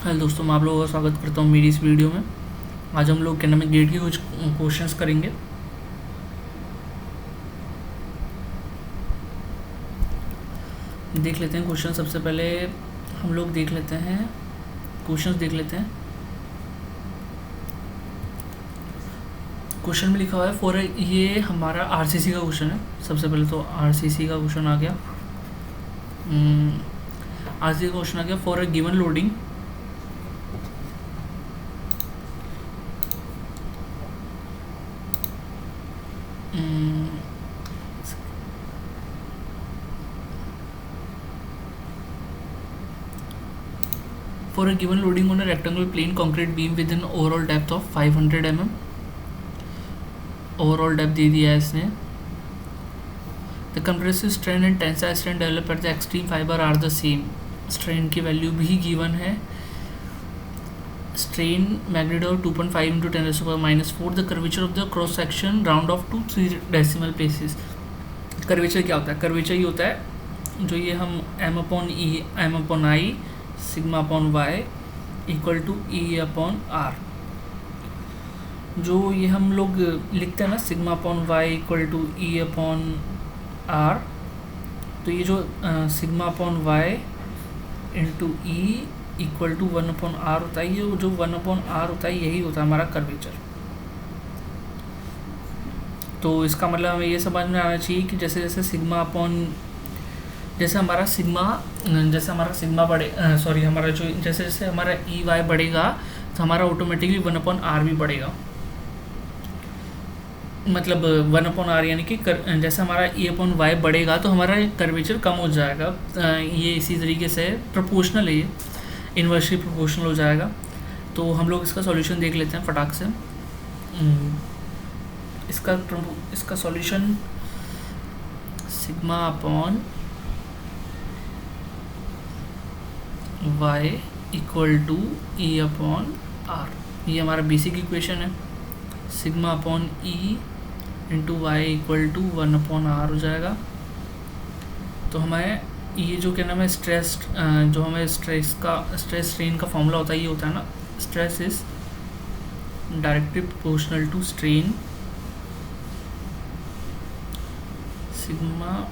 Hello दोस्तों, मैं आप लोगों का स्वागत करता हूँ मेरी इस वीडियो में। आज हम लोग इकोनॉमिक गेट के कुछ क्वेश्चंस करेंगे। देख लेते हैं क्वेश्चन। सबसे पहले हम लोग देख लेते हैं क्वेश्चंस देख लेते हैं। क्वेश्चन में लिखा हुआ है फॉर ये हमारा आरसीसी का क्वेश्चन है। सबसे पहले तो आरसीसी का क्वेश्चन आ गया। आरसीसी का क्वेश्चन आ गया for a given loading for a given loading on a rectangular plain concrete beam with an overall depth of 500 mm। Overall depth दे दिया है इसने। The compressive strain and tensile strain develop at the extreme fibre are the same. Strain की value भी given है। Strain magnitude 2.5 into 10⁻⁻⁴। The curvature of the cross section round off to 3 decimal places. Curvature क्या होता है? Curvature ये होता है जो ये हम m/I sigma upon Y equal to E/R, जो ये हम लोग लिखते हैं ना sigma upon Y equal to E/R। तो ये जो sigma upon Y into E equal to 1/R होता है, ये जो 1/R होता है यही होता है हमारा कर्वेचर। तो इसका मतलब हमें ये समझ में आना चाहिए कि जैसे जैसे सिग्मा अपॉन जैसे हमारा सिग्मा हमारा जो जैसे जैसे हमारा ई वाई बढ़ेगा तो हमारा ऑटोमेटिकली 1/R भी बढ़ेगा। मतलब 1/R यानी कि जैसे हमारा E/Y बढ़ेगा तो हमारा कर्वेचर कम हो जाएगा। ये इसी तरीके से प्रोपोर्शनल है, ये इन्वर्सली प्रोपोर्शनल हो जाएगा। तो हम लोग इसका सॉल्यूशन देख लेते हैं फटाक से। इसका solution sigma upon y equal to E/R, ये हमारा बेसिक इक्वेशन है। Sigma upon E into Y equal to 1/R हो जाएगा। तो हमें ये जो क्या नाम है जो हमें स्ट्रेस स्ट्रेन का फॉर्मूला होता है, ये होता है ना, stress is directly proportional to strain sigma.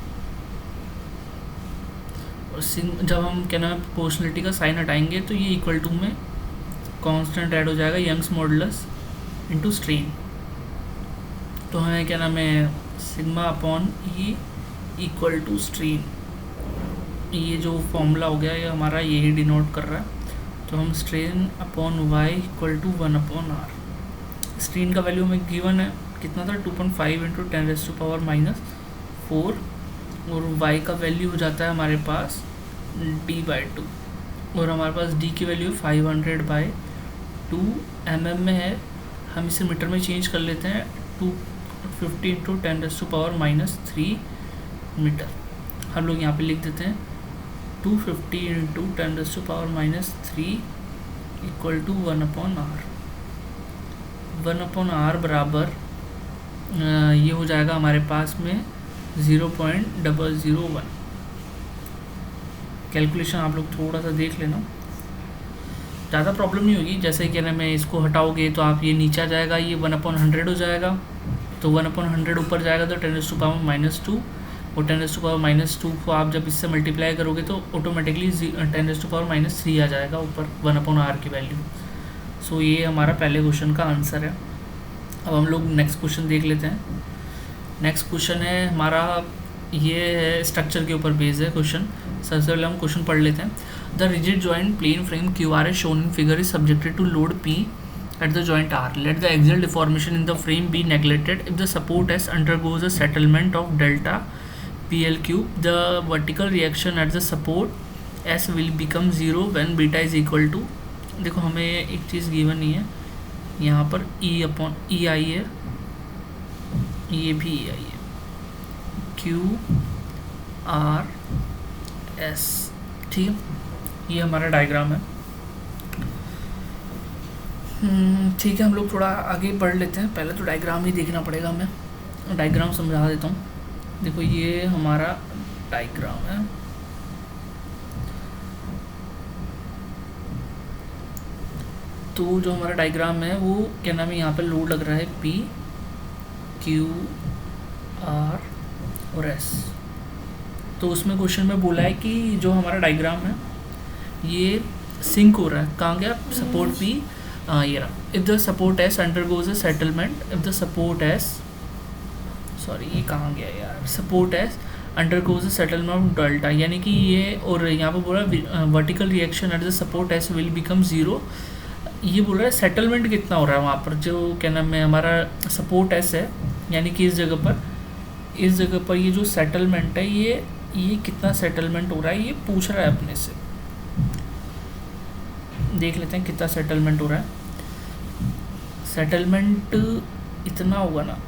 जब हम क्या नाम है प्रोपोर्शनलिटी का साइन हटाएंगे तो ये इक्वल टू में कांस्टेंट ऐड हो जाएगा, यंग्स मॉडुलस इनटू स्ट्रेन। तो हमें क्या नाम है sigma upon E equal to strain, ये जो फॉर्मूला हो गया ये हमारा यही डिनोट कर रहा है। तो हम strain upon Y equal to 1/R। Strain का वैल्यू हमें गिवन है कितना था, 2.5 इंटू 10⁻⁻⁴। और y का वैल्यू हो जाता है हमारे पास d/2, और हमारे पास d की वैल्यू 500/2 mm में है। हम इसे मीटर में चेंज कर लेते हैं, 250 इंटू 10⁻⁻³ मीटर। हम लोग यहाँ पे लिख देते हैं 250 into 10⁻⁻³ equal to 1/R। 1/R बराबर ये हो जाएगा हमारे पास में 0.001। कैलकुलेशन आप लोग थोड़ा सा देख लेना, ज़्यादा प्रॉब्लम नहीं होगी। जैसे कि ना मैं इसको हटाओगे तो आप ये नीचे आ जाएगा, ये 1/100 हो जाएगा। तो 1/100 ऊपर जाएगा तो 10⁻⁻², और 10⁻⁻² को आप जब इससे मल्टीप्लाई करोगे तो ऑटोमेटिकली 10⁻⁻³ आ जाएगा ऊपर 1/R की वैल्यू। सो ये हमारा पहले क्वेश्चन का आंसर है। अब हम लोग नेक्स्ट क्वेश्चन देख लेते हैं। नेक्स्ट क्वेश्चन है हमारा, ये है स्ट्रक्चर के ऊपर बेस्ड है क्वेश्चन। सबसे पहले हम क्वेश्चन पढ़ लेते हैं। The rigid joint plane frame QR is shown in figure is subjected to load P at the joint R. Let the axial deformation in the frame be neglected if the support S undergoes a settlement of delta PL3. The vertical reaction at the support S will become 0 when beta is equal to, देखो हमें एक चीज़ given नहीं है यहाँ पर, E/EI है, ये भी EI है, QR/S, ठीक है। ये हमारा डायग्राम है। ठीक है, हम लोग थोड़ा आगे बढ़ लेते हैं। पहले तो डायग्राम ही देखना पड़ेगा हमें। डायग्राम समझा देता हूँ। देखो ये हमारा डायग्राम है। तो जो हमारा डायग्राम है वो क्या नाम है, यहाँ पे लोड लग रहा है P, Q, R और S। तो उसमें क्वेश्चन में बोला है कि जो हमारा डायग्राम है ये सिंक हो रहा है, कहाँ गया सपोर्ट P, ये रहा। If the support S undergoes a settlement, if the support S, sorry ये कहाँ गया यार, support S undergoes a settlement of delta, यानी कि ये, और यहाँ पे बोल रहा है vertical reaction at the support S will become zero. ये बोल रहा है सेटलमेंट कितना हो रहा है वहाँ पर, जो क्या नाम है हमारा सपोर्ट S है, यानी कि इस जगह पर ये जो सेटलमेंट है ये कितना सेटलमेंट हो रहा है, ये पूछ रहा है अपने से। देख लेते हैं कितना सेटलमेंट हो रहा है। सेटलमेंट इतना होगा ना,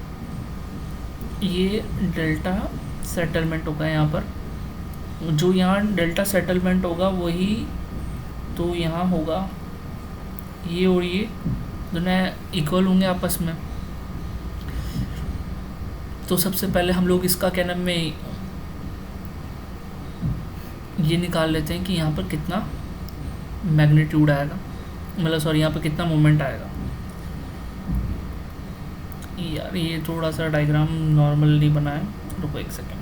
ये डेल्टा सेटलमेंट होगा यहाँ पर, जो यहाँ डेल्टा सेटलमेंट होगा वही तो यहाँ होगा, ये और ये दोनों इक्वल होंगे आपस में। तो सबसे पहले हम लोग इसका क्या नाम में ये निकाल लेते हैं कि यहाँ पर कितना मैग्नीट्यूड आएगा, मतलब सॉरी यहाँ पर कितना मोमेंट आएगा। यार ये थोड़ा सा डायग्राम नॉर्मल नहीं बना है, रुको एक सेकेंड।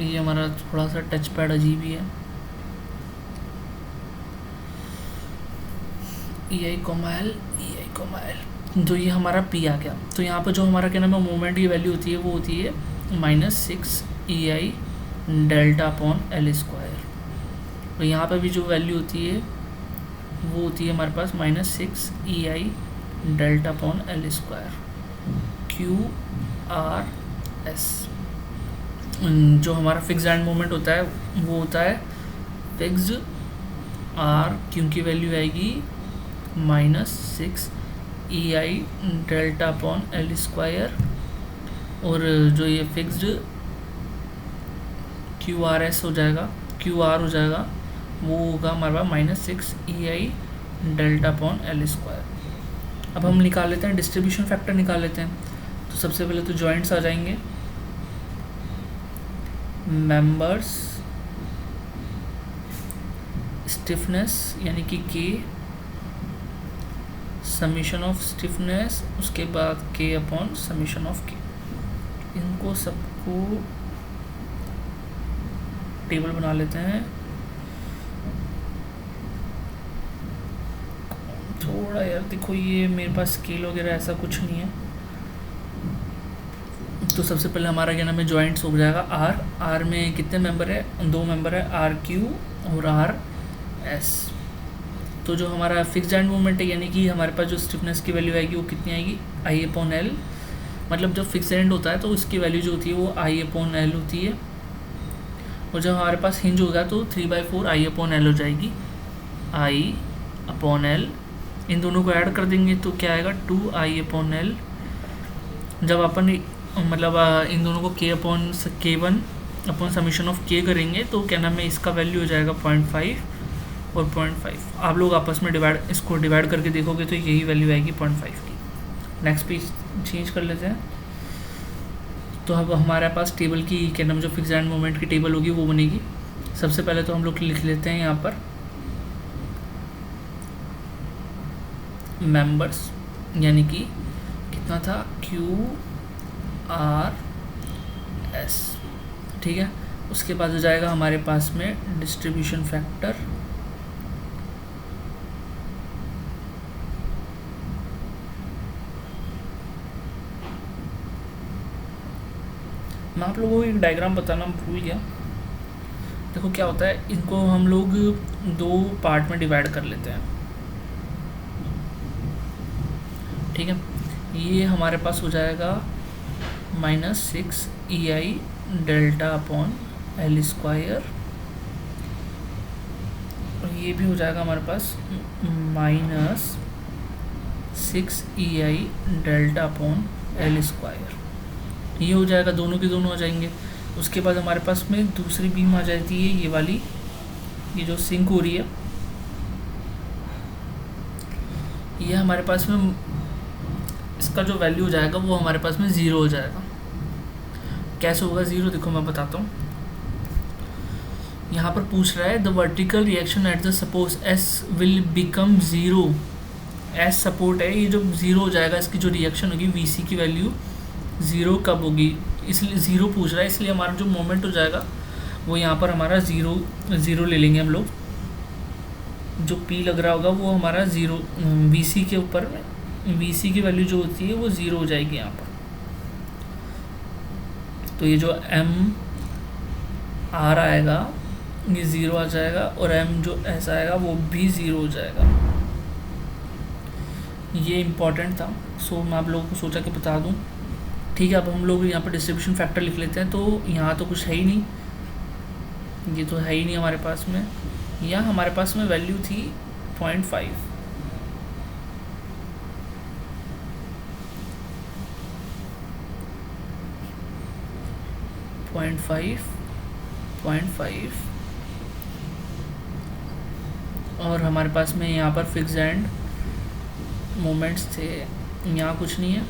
ये हमारा थोड़ा सा टच पैड अजीब ही है। EI, तो ये हमारा P आ गया। तो यहाँ पर जो हमारा क्या नाम है मोमेंट की वैल्यू होती है वो होती है -6 EI delta upon L square. और यहाँ पर भी जो वैल्यू होती है वो होती है हमारे पास -6 EI delta upon L square QRS। जो हमारा फिक्स्ड एंड मोमेंट होता है वो होता है फिक्स्ड R, क्योंकि वैल्यू आएगी -6 EI delta upon L square, और जो ये फिक्स्ड QRS हो जाएगा, QR हो जाएगा, वो होगा हमारे पास -6 EI delta upon L square. अब हम निकाल लेते हैं डिस्ट्रीब्यूशन फैक्टर निकाल लेते हैं। तो सबसे पहले तो जॉइंट्स आ जाएंगे, मेंबर्स, स्टिफनेस यानी कि K, समीशन ऑफ स्टिफनेस, उसके बाद K upon summation of K। इनको सबको टेबल बना लेते हैं। थोड़ा यार देखो, ये मेरे पास स्केल वगैरह ऐसा कुछ नहीं है। तो सबसे पहले हमारा क्या नाम है जॉइंट्स हो जाएगा R में कितने मेंबर है, 2 मेंबर है, RQ और RS। तो जो हमारा फिक्स्ड एंड मोमेंट है, यानी कि हमारे पास जो स्टिफनेस की वैल्यू आएगी वो कितनी आएगी, I/L। मतलब जब फिक्स एंड होता है तो उसकी वैल्यू जो होती है वो I/L होती है, और जब हमारे पास हिंज होगा तो 3/4 I/L हो जाएगी, I/L। इन दोनों को ऐड कर देंगे तो क्या आएगा 2 I/L। जब अपन मतलब इन दोनों को K/1 upon summation of K करेंगे तो क्या नाम है इसका वैल्यू हो जाएगा 0.5 और 0.5। आप लोग आपस में इसको डिवाइड करके देखोगे तो यही वैल्यू आएगी 0.5 की। नेक्स्ट पेज चेंज कर लेते हैं। तो अब हमारे पास टेबल की क्या नाम जो फिक्स एंड मोमेंट की टेबल होगी वो बनेगी। सबसे पहले तो हम लोग लिख लेते हैं यहाँ पर मेंबर्स, यानी कि कितना था QRS, ठीक है। उसके बाद हो जाएगा हमारे पास में डिस्ट्रीब्यूशन फैक्टर, मैं आप लोगों को एक डायग्राम बताना भूल गया। देखो क्या होता है, इनको हम लोग 2 पार्ट में डिवाइड कर लेते हैं, ठीक है। ये हमारे पास हो जाएगा -6 EI delta upon L square, और ये भी हो जाएगा हमारे पास -6 EI delta upon L square. ये हो जाएगा, दोनों के दोनों आ जाएंगे। उसके बाद हमारे पास में दूसरी बीम आ जाती है, ये वाली, ये जो सिंक हो रही है, ये हमारे पास में इसका जो वैल्यू हो जाएगा वो हमारे पास में 0 हो जाएगा, कैसे होगा ज़ीरो, देखो मैं बताता हूँ। यहाँ पर पूछ रहा है the vertical reaction at the suppose S will become zero. S support है, ये जब ज़ीरो हो जाएगा इसकी जो रिएक्शन होगी वी सी की वैल्यू ज़ीरो कब होगी, इसलिए ज़ीरो पूछ रहा है, इसलिए हमारा जो मोमेंट हो जाएगा वो यहाँ पर हमारा ज़ीरो ले लेंगे हम लोग। जो पी लग रहा होगा वो हमारा ज़ीरो वी सी के ऊपर में, वी सी की वैल्यू जो होती है वो ज़ीरो हो जाएगी यहाँ पर। तो ये जो एम आर आएगा ये ज़ीरो आ जाएगा, और एम जो एस आएगा वो भी ज़ीरो हो जाएगा। ये इम्पॉर्टेंट था, सो मैं आप लोगों को सोचा कि बता दूं। ठीक है, अब हम लोग यहाँ पर डिस्ट्रीब्यूशन फैक्टर लिख लेते हैं। तो यहाँ तो कुछ है ही नहीं, ये तो है ही नहीं हमारे पास में। यहाँ हमारे पास में वैल्यू थी 0.5, और हमारे पास में यहाँ पर फिक्स एंड मोमेंट्स थे। यहाँ कुछ नहीं है,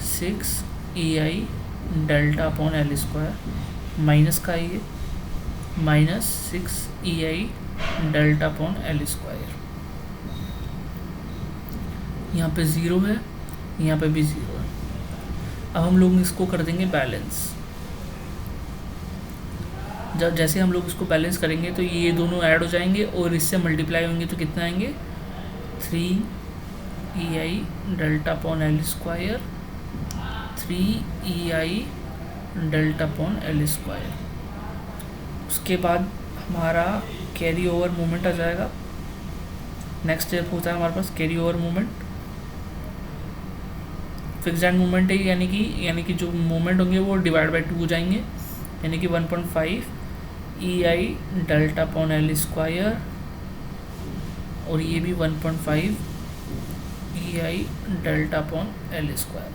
6 EI delta upon L square minus का ये minus 6 EI delta upon L square. यहाँ पे ज़ीरो है, यहाँ पे भी ज़ीरो है। अब हम लोग इसको कर देंगे बैलेंस। जब जैसे हम लोग इसको बैलेंस करेंगे तो ये दोनों ऐड हो जाएंगे और इससे मल्टीप्लाई होंगे तो कितना आएंगे 3 EI delta upon L square, 3 EI delta upon L square. उसके बाद हमारा कैरी ओवर मोमेंट आ जाएगा। नेक्स्ट स्टेप होता है हमारे पास carry over moment. Fixed end moment है, यानी कि जो मोमेंट होंगे वो डिवाइड बाई 2 हो जाएंगे, यानी कि 1.5 EI delta upon L square, और ये भी 1.5 EI delta upon L square.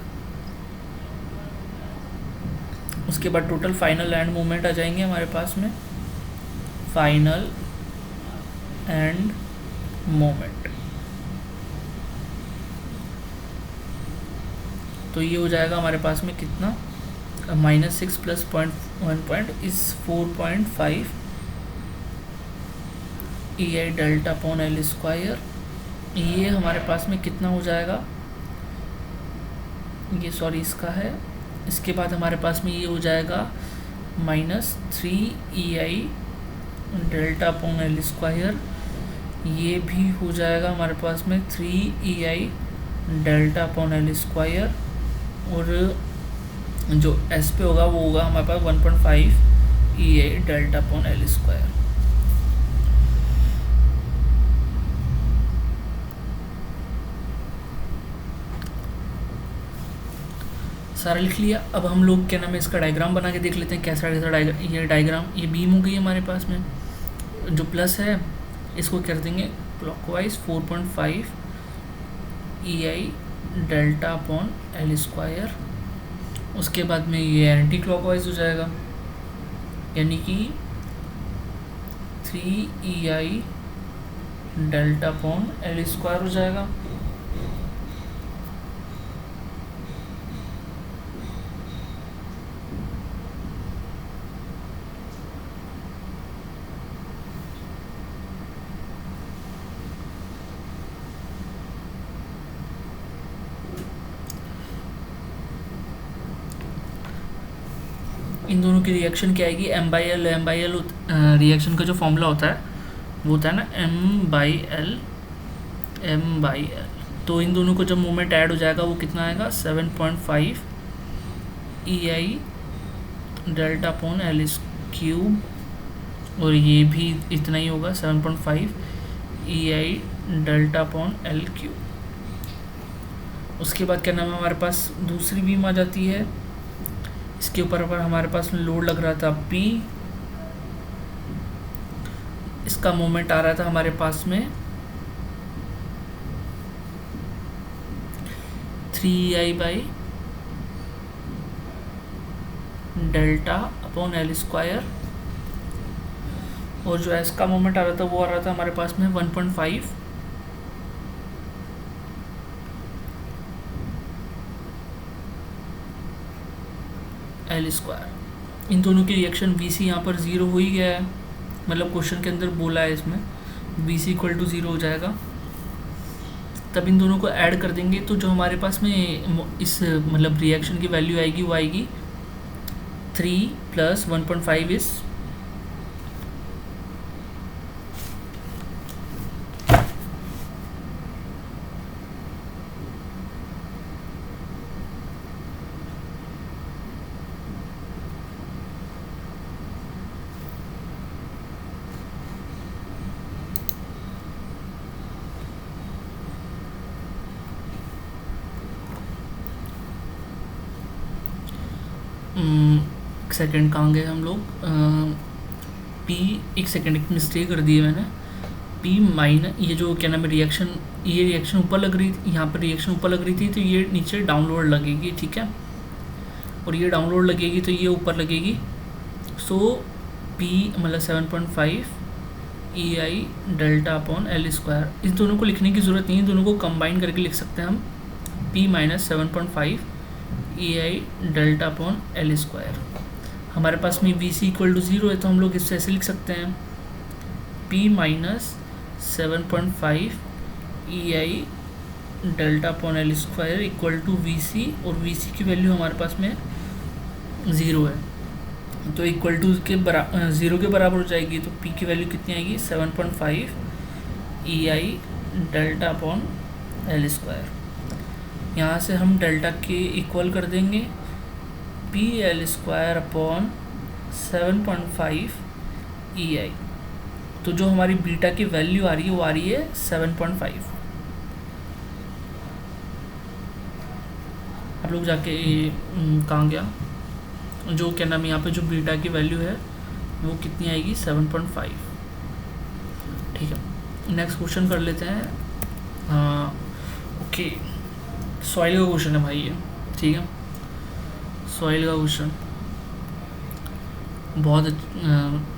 उसके बाद टोटल फाइनल एंड मोमेंट आ जाएंगे हमारे पास में, फाइनल एंड मोमेंट। तो ये हो जाएगा हमारे पास में कितना, -6 प्लस 1 इस 4.5 EI delta upon L square. ये हमारे पास में कितना हो जाएगा, ये सॉरी इसका है। इसके बाद हमारे पास में ये हो जाएगा -3 EI delta upon L square. ये भी हो जाएगा हमारे पास में 3 EI delta upon L square, और जो एस पे होगा वो होगा हमारे पास 1.5 EI delta upon L square. सारा लिख लिया। अब हम लोग क्या नाम है इसका डायग्राम बना के देख लेते हैं कैसा ये डायग्राम। ये बीम हो गई हमारे पास में, जो प्लस है इसको कर देंगे clockwise 4.5 EI delta upon L square. उसके बाद में ये एंटी क्लॉकवाइज हो जाएगा, यानी कि 3 EI delta upon L square हो जाएगा। इन दोनों की रिएक्शन क्या आएगी, M/L। रिएक्शन का जो फॉर्मूला होता है वो होता है ना M/L। तो इन दोनों को जब मोमेंट ऐड हो जाएगा वो कितना आएगा 7.5 EI delta upon L cube, और ये भी इतना ही होगा 7.5 EI delta upon L cube. उसके बाद क्या नाम है हमारे पास दूसरी बीम आ जाती है। इसके ऊपर हमारे पास में लोड लग रहा था P, इसका मोमेंट आ रहा था हमारे पास में 3 EI delta upon L square, और जो एस का मोमेंट आ रहा था वो आ रहा था हमारे पास में 1.5 एल स्क्वायर। इन दोनों की रिएक्शन वी सी यहाँ पर ज़ीरो हो ही गया है, मतलब क्वेश्चन के अंदर बोला है इसमें V C equal to zero हो जाएगा। तब इन दोनों को ऐड कर देंगे तो जो हमारे पास में इस मतलब रिएक्शन की वैल्यू आएगी वो आएगी 3 + 1.5 इज़ सेकेंड कहाँ गए हम लोग, पी, एक सेकेंड, एक मिस्टेक कर दी है मैंने, पी माइनस ये जो क्या नाम है रिएक्शन, ये रिएक्शन ऊपर लग रही थी, यहाँ पर रिएक्शन ऊपर लग रही थी तो ये नीचे डाउनलोड लगेगी, ठीक है, और ये डाउनलोड लगेगी तो ये ऊपर लगेगी। सो पी मतलब 7.5 EI डेल्टा अपॉन L²। इस दोनों को लिखने की ज़रूरत नहीं है, दोनों को कंबाइन करके लिख सकते हैं हम, P - 7.5 EI delta upon L²। हमारे पास में V C equal to zero है तो हम लोग इससे ऐसे लिख सकते हैं P - 7.5 EI delta upon L² equal to V C, और वी सी की वैल्यू हमारे पास में ज़ीरो है तो इक्वल टू के ज़ीरो के बराबर हो जाएगी। तो P की वैल्यू कितनी आएगी 7.5 EI डेल्टा अपॉन L²। यहाँ से हम डेल्टा के इक्वल कर देंगे PL² अपॉन 7.5 EI। तो जो हमारी बीटा की वैल्यू आ रही है वो आ रही है 7.5। आप लोग जाके कहाँ गया, जो क्या नाम है यहाँ पे जो बीटा की वैल्यू है वो कितनी आएगी 7.5, ठीक है। नेक्स्ट क्वेश्चन कर लेते हैं। ओके, सॉइल का क्वेश्चन है भाई ये, ठीक है, सॉइल का क्वेश्चन बहुत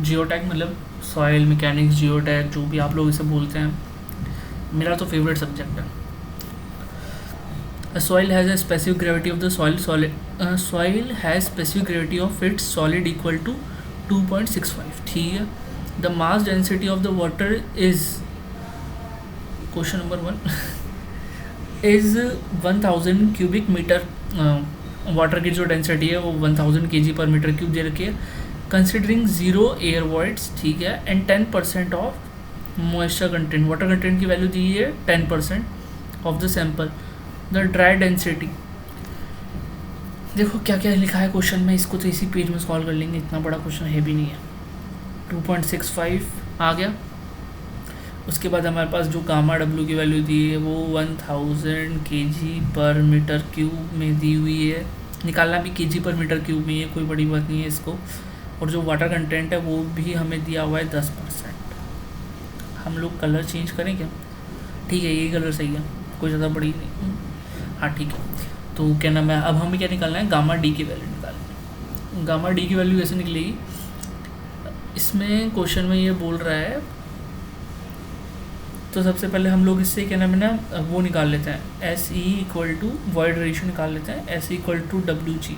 जियोटैक मतलब सॉइल मैकेनिक्स, जियोटैक जो भी आप लोग इसे बोलते हैं, मेरा तो फेवरेट सब्जेक्ट है। A soil has a specific gravity of the soil has specific gravity of its solid equal to 2.65, ठीक है। The mass density of the water is, question number 1 is 1000 cubic meter। Water की जो density है वो 1000 kg/m³ दे रखी है, considering 0 air voids, ठीक है, and 10% of moisture content. Water content की वैल्यू दी है 10% of the sample. The dry density, देखो क्या क्या लिखा है क्वेश्चन में, इसको तो इसी पेज में सॉल्व कर लेंगे, इतना बड़ा क्वेश्चन है भी नहीं है। 2.65 आ गया। उसके बाद हमारे पास जो गामा डब्ल्यू की वैल्यू दी है वो 1000 kg/m³ में दी हुई है, निकालना भी kg/m³ में है, कोई बड़ी बात नहीं है इसको। और जो वाटर कंटेंट है वो भी हमें दिया हुआ है 10%। हम लोग कलर चेंज करें क्या, ठीक है, यही कलर सही है, कोई ज़्यादा बड़ी नहीं, हाँ ठीक है। तो क्या नाम है, अब हमें क्या निकालना है, गामा डी की वैल्यू निकालनी है। गामा डी की वैल्यू कैसे निकलेगी, इसमें क्वेश्चन में ये बोल रहा है, तो सबसे पहले हम लोग इससे क्या नाम है ना वो निकाल लेते हैं, SE equal to void ratio निकाल लेते हैं, SE equal to WG।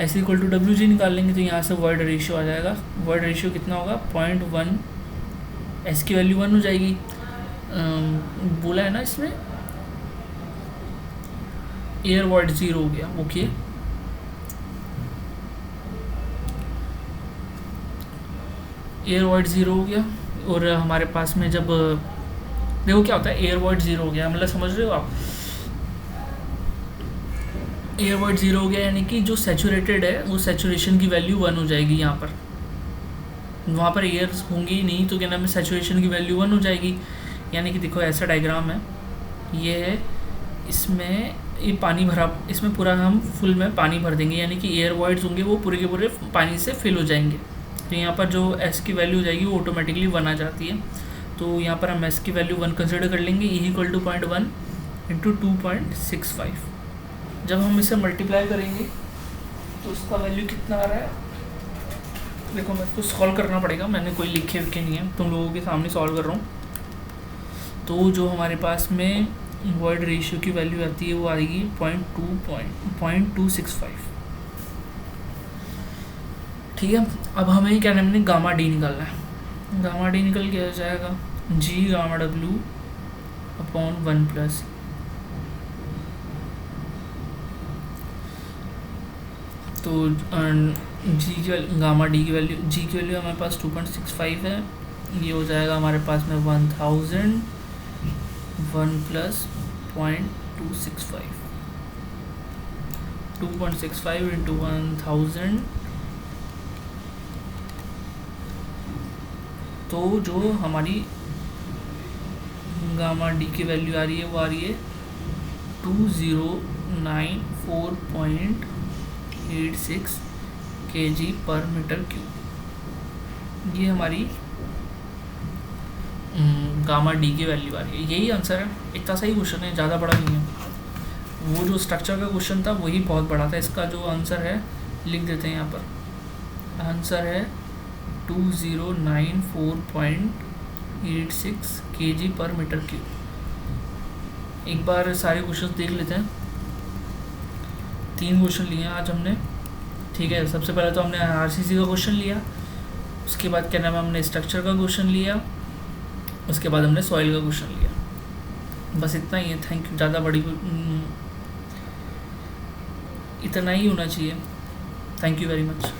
SE equal to WG निकाल लेंगे तो यहाँ से वॉइड रेशियो आ जाएगा। वॉइड रेशियो कितना होगा 0.1, S की वैल्यू 1 हो जाएगी। बोला है ना इसमें एयर वॉइड 0 हो गया, ओके। एयर वॉइड 0 हो गया, और हमारे पास में जब देखो क्या होता है, एयर वॉइड 0 हो गया मतलब समझ रहे हो आप, एयर वॉइड 0 हो गया यानी कि जो सैचुरेटेड है वो सैचुरेशन की वैल्यू 1 हो जाएगी। यहाँ पर वहाँ पर एयर्स होंगी ही नहीं तो क्या नाम है सैचुरेशन की वैल्यू 1 हो जाएगी। यानी कि देखो ऐसा डायग्राम है, ये है, इसमें ये पानी भरा, इसमें पूरा हम फुल में पानी भर देंगे, यानी कि एयर वॉइड्स होंगे वो पूरे के पूरे पानी से फिल हो जाएंगे। तो यहाँ पर जो S की वैल्यू हो जाएगी वो ऑटोमेटिकली 1 आ जाती है। तो यहाँ पर हम S की वैल्यू 1 कंसिडर कर लेंगे, E इक्वल टू 0.1 इंटू 2.65। जब हम इसे मल्टीप्लाई करेंगे तो उसका वैल्यू कितना आ रहा है, देखो मेरे को सॉल्व करना पड़ेगा, मैंने कोई लिखे विखे नहीं है, तुम लोगों के सामने सॉल्व कर रहा हूँ। तो जो हमारे पास में वॉइड रेशियो की वैल्यू आती है वो आएगी 0.265। ठीक है। अब हमें क्या नाम है, गामा डी निकालना है। गामा डी निकल के आ जाएगा जी गामा डब्ल्यू अपॉन 1+, तो जी की गामा डी की वैल्यू, जी की वैल्यू हमारे पास 2.65 है, ये हो जाएगा हमारे पास में 1000 1 + 0.265, 2.65 इंटू 1000, तो जो हमारी गामा डी की वैल्यू आ रही है वो आ रही है 2094.86 kg/m³। ये हमारी गामा डी की वैल्यू आ रही है। यही आंसर है, इतना सही क्वेश्चन है, ज़्यादा बड़ा नहीं है। वो जो स्ट्रक्चर का क्वेश्चन था वही बहुत बड़ा था। इसका जो आंसर है लिख देते हैं यहाँ पर, आंसर है 2094.86 kg/m³। एक बार सारे क्वेश्चन देख लेते हैं। 3 क्वेश्चन लिए हैं आज हमने, ठीक है। सबसे पहले तो हमने आरसीसी का क्वेश्चन लिया, उसके बाद क्या नाम है हमने स्ट्रक्चर का क्वेश्चन लिया, उसके बाद हमने सॉइल का क्वेश्चन लिया। बस इतना ही है। Thank you. ज़्यादा बड़ी इतना ही होना चाहिए। Thank you very much.